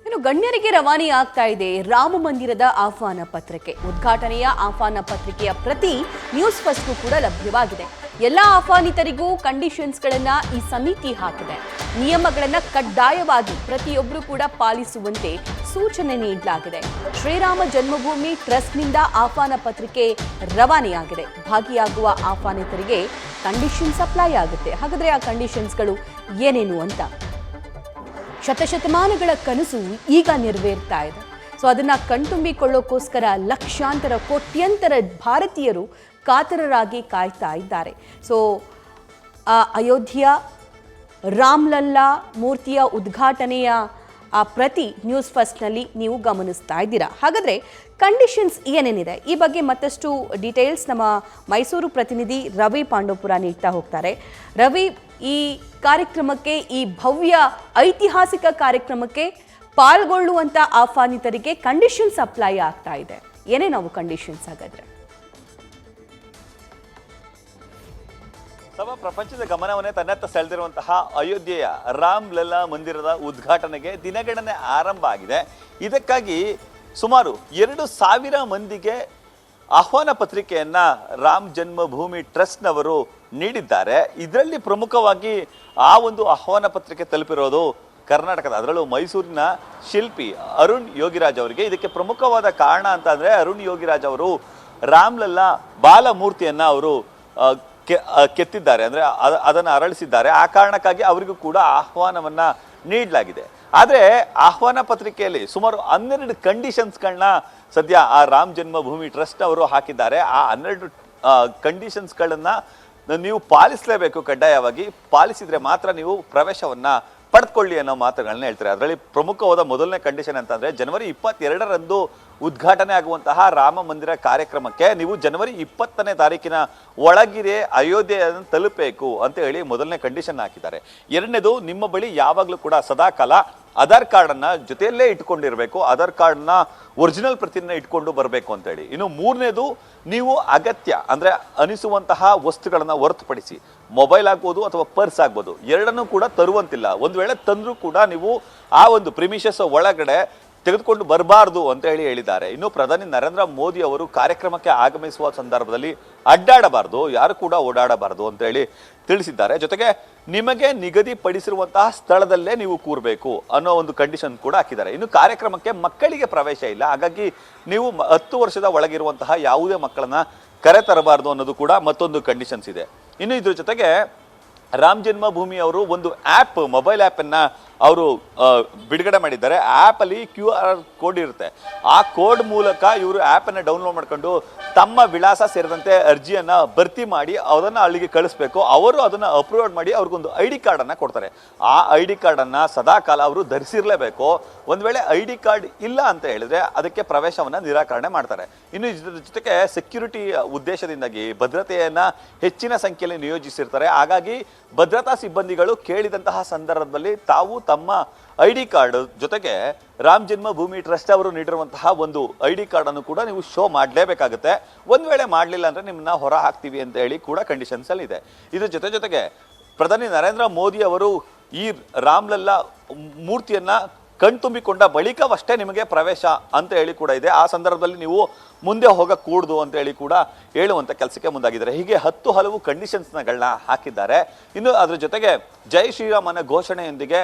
ಇನ್ನು ಗಣ್ಯರಿಗೆ ರವಾನೆ ಆಗ್ತಾ ಇದೆ ರಾಮ ಮಂದಿರದ ಆಹ್ವಾನ ಪತ್ರಿಕೆ. ಉದ್ಘಾಟನೆಯ ಆಹ್ವಾನ ಪತ್ರಿಕೆಯ ಪ್ರತಿ ನ್ಯೂಸ್ ಫಸ್ಟ್ಗೂ ಕೂಡ ಲಭ್ಯವಾಗಿದೆ. ಎಲ್ಲ ಆಹ್ವಾನಿತರಿಗೂ ಕಂಡೀಷನ್ಸ್ಗಳನ್ನ ಈ ಸಮಿತಿ ಹಾಕಿದೆ. ನಿಯಮಗಳನ್ನ ಕಡ್ಡಾಯವಾಗಿ ಪ್ರತಿಯೊಬ್ಬರು ಕೂಡ ಪಾಲಿಸುವಂತೆ ಸೂಚನೆ ನೀಡಲಾಗಿದೆ. ಶ್ರೀರಾಮ ಜನ್ಮಭೂಮಿ ಟ್ರಸ್ಟ್ನಿಂದ ಆಹ್ವಾನ ಪತ್ರಿಕೆ ರವಾನೆಯಾಗಿದೆ. ಭಾಗಿಯಾಗುವ ಆಹ್ವಾನಿತರಿಗೆ ಕಂಡೀಷನ್ಸ್ ಅಪ್ಲೈ ಆಗುತ್ತೆ. ಹಾಗಾದ್ರೆ ಆ ಕಂಡೀಷನ್ಸ್ಗಳು ಏನೇನು ಅಂತ, ಶತಶತಮಾನಗಳ ಕನಸು ಈಗ ನೆರವೇರ್ತಾ ಇದೆ. ಸೊ ಅದನ್ನ ಕಣ್ತುಂಬಿಕೊಳ್ಳೋಕ್ಕೋಸ್ಕರ ಲಕ್ಷಾಂತರ ಕೋಟ್ಯಂತರ ಭಾರತೀಯರು ಕಾತರರಾಗಿ ಕಾಯ್ತಾ ಇದ್ದಾರೆ. ಸೊ ಅಯೋಧ್ಯೆಯ ರಾಮ್ಲಲ್ಲಾ ಮೂರ್ತಿಯ ಉದ್ಘಾಟನೆಯ ಆ ಪ್ರತಿ ನ್ಯೂಸ್ ಫಸ್ಟ್ನಲ್ಲಿ ನೀವು ಗಮನಿಸ್ತಾ ಇದ್ದೀರಾ. ಹಾಗಾದರೆ ಕಂಡೀಷನ್ಸ್ ಏನೇನಿದೆ ಈ ಬಗ್ಗೆ ಮತ್ತಷ್ಟು ಡೀಟೇಲ್ಸ್ ನಮ್ಮ ಮೈಸೂರು ಪ್ರತಿನಿಧಿ ರವಿ ಪಾಂಡವಪುರ ನೀಡ್ತಾ ಹೋಗ್ತಾರೆ. ರವಿ, ಈ ಕಾರ್ಯಕ್ರಮಕ್ಕೆ, ಈ ಭವ್ಯ ಐತಿಹಾಸಿಕ ಕಾರ್ಯಕ್ರಮಕ್ಕೆ ಪಾಲ್ಗೊಳ್ಳುವಂಥ ಆಹ್ವಾನಿತರಿಗೆ ಕಂಡೀಷನ್ಸ್ ಅಪ್ಲೈ ಆಗ್ತಾ ಇದೆ. ಏನೇನವು ಕಂಡೀಷನ್ಸ್ ಹಾಗಾದರೆ? ಪ್ರಪಂಚದ ಗಮನವನ್ನೇ ತನ್ನತ್ತ ಸೆಳೆದಿರುವಂತಹ ಅಯೋಧ್ಯೆಯ ರಾಮ್ಲಲ್ಲಾ ಮಂದಿರದ ಉದ್ಘಾಟನೆಗೆ ದಿನಗಣನೆ ಆರಂಭ ಆಗಿದೆ. ಇದಕ್ಕಾಗಿ ಸುಮಾರು 2,000 ಮಂದಿಗೆ ಆಹ್ವಾನ ಪತ್ರಿಕೆಯನ್ನ ರಾಮ್ ಜನ್ಮಭೂಮಿ ಟ್ರಸ್ಟ್ನವರು ನೀಡಿದ್ದಾರೆ. ಇದರಲ್ಲಿ ಪ್ರಮುಖವಾಗಿ ಆ ಒಂದು ಆಹ್ವಾನ ಪತ್ರಿಕೆ ತಲುಪಿರೋದು ಕರ್ನಾಟಕದ, ಅದರಲ್ಲೂ ಮೈಸೂರಿನ ಶಿಲ್ಪಿ ಅರುಣ್ ಯೋಗಿರಾಜ್ ಅವರಿಗೆ. ಇದಕ್ಕೆ ಪ್ರಮುಖವಾದ ಕಾರಣ ಅಂತ ಅಂದರೆ ಅರುಣ್ ಯೋಗಿರಾಜ್ ಅವರು ರಾಮ್ಲಲ್ಲಾ ಬಾಲಮೂರ್ತಿಯನ್ನ ಅವರು ಕೆತ್ತಿದ್ದಾರೆ, ಅಂದರೆ ಅದನ್ನು ಅರಳಿಸಿದ್ದಾರೆ. ಆ ಕಾರಣಕ್ಕಾಗಿ ಅವರಿಗೂ ಕೂಡ ಆಹ್ವಾನವನ್ನ ನೀಡಲಾಗಿದೆ. ಆದರೆ ಆಹ್ವಾನ ಪತ್ರಿಕೆಯಲ್ಲಿ ಸುಮಾರು 12 ಕಂಡೀಷನ್ಸ್ಗಳನ್ನ ಸದ್ಯ ಆ ರಾಮ್ ಜನ್ಮಭೂಮಿ ಟ್ರಸ್ಟ್ ಅವರು ಹಾಕಿದ್ದಾರೆ. ಆ 12 ಕಂಡೀಷನ್ಸ್ಗಳನ್ನ ನೀವು ಪಾಲಿಸಲೇಬೇಕು. ಕಡ್ಡಾಯವಾಗಿ ಪಾಲಿಸಿದ್ರೆ ಮಾತ್ರ ನೀವು ಪ್ರವೇಶವನ್ನ ಪಡೆದುಕೊಳ್ಳಿ ಅನ್ನೋ ಮಾತುಗಳನ್ನ ಹೇಳ್ತಾರೆ. ಅದರಲ್ಲಿ ಪ್ರಮುಖವಾದ ಮೊದಲನೇ ಕಂಡೀಷನ್ ಅಂತಂದ್ರೆ ಜನವರಿ 22ರಂದು ಉದ್ಘಾಟನೆ ಆಗುವಂತಹ ರಾಮ ಮಂದಿರ ಕಾರ್ಯಕ್ರಮಕ್ಕೆ ನೀವು ಜನವರಿ 20ನೇ ತಾರೀಕಿನ ಒಳಗಿರೆ ಅಯೋಧ್ಯೆಯನ್ನು ತಲುಪಬೇಕು ಅಂತ ಹೇಳಿ ಮೊದಲನೇ ಕಂಡೀಷನ್ ಹಾಕಿದ್ದಾರೆ. ಎರಡನೇದು, ನಿಮ್ಮ ಬಳಿ ಯಾವಾಗಲೂ ಕೂಡ ಸದಾಕಾಲ ಆಧಾರ್ ಕಾರ್ಡನ್ನ ಜೊತೆಯಲ್ಲೇ ಇಟ್ಕೊಂಡಿರಬೇಕು. ಆಧಾರ್ ಕಾರ್ಡ್ನ ಒರಿಜಿನಲ್ ಪ್ರತಿನ ಇಟ್ಕೊಂಡು ಬರಬೇಕು ಅಂತ ಹೇಳಿ. ಇನ್ನು ಮೂರನೇದು, ನೀವು ಅಗತ್ಯ ಅಂದ್ರೆ ಅನಿಸುವಂತಹ ವಸ್ತುಗಳನ್ನ ಹೊರತುಪಡಿಸಿ ಮೊಬೈಲ್ ಆಗ್ಬೋದು ಅಥವಾ ಪರ್ಸ್ ಆಗ್ಬೋದು, ಎರಡನ್ನೂ ಕೂಡ ತರುವಂತಿಲ್ಲ. ಒಂದು ವೇಳೆ ತಂದ್ರೂ ಕೂಡ ನೀವು ಆ ಒಂದು ಪ್ರಿಮಿಷಸ್ ಒಳಗಡೆ ತೆಗೆದುಕೊಂಡು ಬರಬಾರ್ದು ಅಂತ ಹೇಳಿದ್ದಾರೆ. ಇನ್ನು ಪ್ರಧಾನಿ ನರೇಂದ್ರ ಮೋದಿ ಅವರು ಕಾರ್ಯಕ್ರಮಕ್ಕೆ ಆಗಮಿಸುವ ಸಂದರ್ಭದಲ್ಲಿ ಅಡ್ಡಾಡಬಾರ್ದು, ಯಾರು ಕೂಡ ಓಡಾಡಬಾರ್ದು ಅಂತ ಹೇಳಿ ತಿಳಿಸಿದ್ದಾರೆ. ಜೊತೆಗೆ ನಿಮಗೆ ನಿಗದಿಪಡಿಸಿರುವಂತಹ ಸ್ಥಳದಲ್ಲೇ ನೀವು ಕೂರಬೇಕು ಅನ್ನೋ ಒಂದು ಕಂಡೀಷನ್ ಕೂಡ ಹಾಕಿದ್ದಾರೆ. ಇನ್ನು ಕಾರ್ಯಕ್ರಮಕ್ಕೆ ಮಕ್ಕಳಿಗೆ ಪ್ರವೇಶ ಇಲ್ಲ, ಹಾಗಾಗಿ ನೀವು 10 ವರ್ಷದ ಒಳಗಿರುವಂತಹ ಯಾವುದೇ ಮಕ್ಕಳನ್ನ ಕರೆ ತರಬಾರ್ದು ಅನ್ನೋದು ಕೂಡ ಮತ್ತೊಂದು ಕಂಡೀಷನ್ಸ್ ಇದೆ. ಇನ್ನು ಇದ್ರ ಜೊತೆಗೆ ರಾಮ್ ಜನ್ಮಭೂಮಿ ಅವರು ಒಂದು ಆ್ಯಪ್, ಮೊಬೈಲ್ ಆ್ಯಪನ್ನ ಅವರು ಬಿಡುಗಡೆ ಮಾಡಿದ್ದಾರೆ. ಆ್ಯಪಲ್ಲಿ QR ಕೋಡ್ ಇರುತ್ತೆ. ಆ ಕೋಡ್ ಮೂಲಕ ಇವರು ಆ್ಯಪನ್ನು ಡೌನ್ಲೋಡ್ ಮಾಡ್ಕೊಂಡು ತಮ್ಮ ವಿಳಾಸ ಸೇರಿದಂತೆ ಅರ್ಜಿಯನ್ನು ಭರ್ತಿ ಮಾಡಿ ಅದನ್ನು ಅಲ್ಲಿಗೆ ಕಳಿಸ್ಬೇಕು. ಅವರು ಅದನ್ನು ಅಪ್ಲೋಡ್ ಮಾಡಿ ಅವ್ರಿಗೊಂದು ID ಕಾರ್ಡನ್ನು ಕೊಡ್ತಾರೆ. ಆ ID ಕಾರ್ಡನ್ನು ಸದಾಕಾಲ ಅವರು ಧರಿಸಿರಲೇಬೇಕು. ಒಂದು ವೇಳೆ ID ಕಾರ್ಡ್ ಇಲ್ಲ ಅಂತ ಹೇಳಿದ್ರೆ ಅದಕ್ಕೆ ಪ್ರವೇಶವನ್ನು ನಿರಾಕರಣೆ ಮಾಡ್ತಾರೆ. ಇನ್ನು ಇದರ ಜೊತೆಗೆ ಸೆಕ್ಯೂರಿಟಿ ಉದ್ದೇಶದಿಂದಾಗಿ ಭದ್ರತೆಯನ್ನು ಹೆಚ್ಚಿನ ಸಂಖ್ಯೆಯಲ್ಲಿ ನಿಯೋಜಿಸಿರ್ತಾರೆ. ಹಾಗಾಗಿ ಭದ್ರತಾ ಸಿಬ್ಬಂದಿಗಳು ಕೇಳಿದಂತಹ ಸಂದರ್ಭದಲ್ಲಿ ತಾವು ತಮ್ಮ ID ಕಾರ್ಡ್ ಜೊತೆಗೆ ರಾಮ್ ಜನ್ಮಭೂಮಿ ಟ್ರಸ್ಟ್ ಅವರು ನೀಡಿರುವಂತಹ ಒಂದು ID ಕಾರ್ಡ್ ಅನ್ನು ಕೂಡ ನೀವು ಶೋ ಮಾಡಲೇಬೇಕಾಗುತ್ತೆ. ಒಂದು ವೇಳೆ ಮಾಡಲಿಲ್ಲ ಅಂದ್ರೆ ನಿಮ್ಮನ್ನ ಹೊರ ಹಾಕ್ತೀವಿ ಅಂತ ಹೇಳಿ ಕೂಡ ಕಂಡೀಷನ್ಸ್ ಅಲ್ಲಿ ಇದೆ. ಇದ್ರ ಜೊತೆಗೆ ಪ್ರಧಾನಿ ನರೇಂದ್ರ ಮೋದಿ ಅವರು ಈ ರಾಮ್ಲಲ್ಲಾ ಮೂರ್ತಿಯನ್ನ ಕಣ್ತುಂಬಿಕೊಂಡ ಬಳಿಕವಷ್ಟೇ ನಿಮಗೆ ಪ್ರವೇಶ ಅಂತ ಹೇಳಿ ಕೂಡ ಇದೆ. ಆ ಸಂದರ್ಭದಲ್ಲಿ ನೀವು ಮುಂದೆ ಹೋಗಕೂಡದು ಅಂತ ಹೇಳಿ ಕೂಡ ಹೇಳುವಂಥ ಕೆಲಸಕ್ಕೆ ಮುಂದಾಗಿದ್ದಾರೆ. ಹೀಗೆ 10 ಹಲವು ಕಂಡೀಷನ್ಸ್ಗಳನ್ನ ಹಾಕಿದ್ದಾರೆ. ಇನ್ನು ಅದ್ರ ಜೊತೆಗೆ ಜೈ ಶ್ರೀರಾಮನ ಘೋಷಣೆಯೊಂದಿಗೆ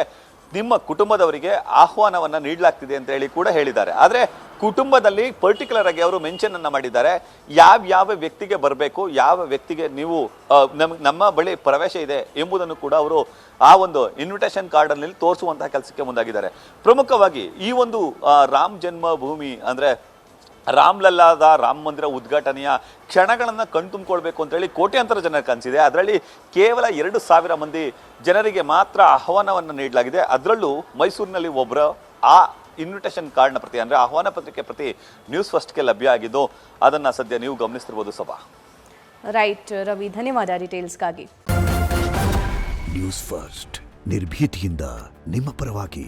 ನಿಮ್ಮ ಕುಟುಂಬದವರಿಗೆ ಆಹ್ವಾನವನ್ನು ನೀಡಲಾಗ್ತಿದೆ ಅಂತ ಹೇಳಿ ಕೂಡ ಹೇಳಿದ್ದಾರೆ. ಆದರೆ ಕುಟುಂಬದಲ್ಲಿ ಪರ್ಟಿಕ್ಯುಲರ್ ಆಗಿ ಅವರು ಮೆನ್ಷನ್ ಅನ್ನ ಮಾಡಿದ್ದಾರೆ. ಯಾವ ವ್ಯಕ್ತಿಗೆ ಬರಬೇಕು, ಯಾವ ವ್ಯಕ್ತಿಗೆ ನೀವು ನಮ್ಮ ಬಳಿ ಪ್ರವೇಶ ಇದೆ ಎಂಬುದನ್ನು ಕೂಡ ಅವರು ಆ ಒಂದು ಇನ್ವಿಟೇಷನ್ ಕಾರ್ಡಲ್ಲಿ ತೋರಿಸುವಂತಹ ಕೆಲಸಕ್ಕೆ ಮುಂದಾಗಿದ್ದಾರೆ. ಪ್ರಮುಖವಾಗಿ ಈ ಒಂದು ರಾಮ್ ಜನ್ಮಭೂಮಿ ಅಂದ್ರೆ ರಾಮ್ಲಲ್ಲಾದ ರಾಮ ಮಂದಿರ ಉದ್ಘಾಟನೆಯ ಕ್ಷಣಗಳನ್ನು ಕಣ್ತುಂಬಿಕೊಳ್ಬೇಕು ಅಂತ ಹೇಳಿ ಕೋಟ್ಯಾಂತರ ಜನರ ಕನಸಿದೆ. ಅದರಲ್ಲಿ ಕೇವಲ 2,000 ಮಂದಿ ಜನರಿಗೆ ಮಾತ್ರ ಆಹ್ವಾನವನ್ನು ನೀಡಲಾಗಿದೆ. ಅದರಲ್ಲೂ ಮೈಸೂರಿನಲ್ಲಿ ಒಬ್ಬರು ಆ ಇನ್ವಿಟೇಷನ್ ಕಾರ್ಡ್ನ ಪ್ರತಿ ಅಂದರೆ ಆಹ್ವಾನ ಪತ್ರಿಕೆ ಪ್ರತಿ ನ್ಯೂಸ್ ಫಸ್ಟ್ಗೆ ಲಭ್ಯ ಆಗಿದ್ದು ಅದನ್ನು ಸದ್ಯ ನೀವು ಗಮನಿಸ್ತಿರ್ಬೋದು. ಸಭಾ ರೈಟ್ ರವಿ, ಧನ್ಯವಾದ ಡೀಟೇಲ್ಸ್ಗಾಗಿ. ನ್ಯೂಸ್ ಫಸ್ಟ್ ನಿರ್ಭೀತಿಯಿಂದ ನಿಮ್ಮ ಪರವಾಗಿ.